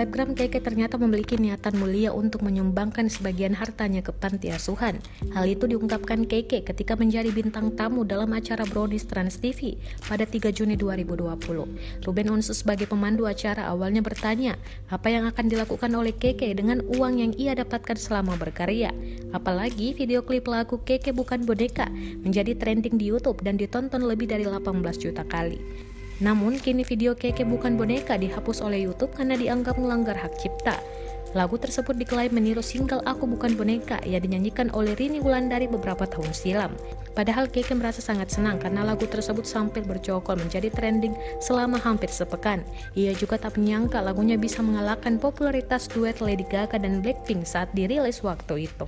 Selebgram Keke ternyata memiliki niatan mulia untuk menyumbangkan sebagian hartanya ke panti asuhan. Hal itu diungkapkan Keke ketika menjadi bintang tamu dalam acara Brownies Trans TV pada 3 Juni 2020. Ruben Onsu sebagai pemandu acara awalnya bertanya apa yang akan dilakukan oleh Keke dengan uang yang ia dapatkan selama berkarya. Apalagi video klip lagu Keke Bukan Boneka menjadi trending di YouTube dan ditonton lebih dari 18 juta kali. Namun, kini video Keke Bukan Boneka dihapus oleh YouTube karena dianggap melanggar hak cipta. Lagu tersebut diklaim meniru single Aku Bukan Boneka yang dinyanyikan oleh Rini Wulandari beberapa tahun silam. Padahal Keke merasa sangat senang karena lagu tersebut sampai bercokol menjadi trending selama hampir sepekan. Ia juga tak menyangka lagunya bisa mengalahkan popularitas duet Lady Gaga dan Blackpink saat dirilis waktu itu.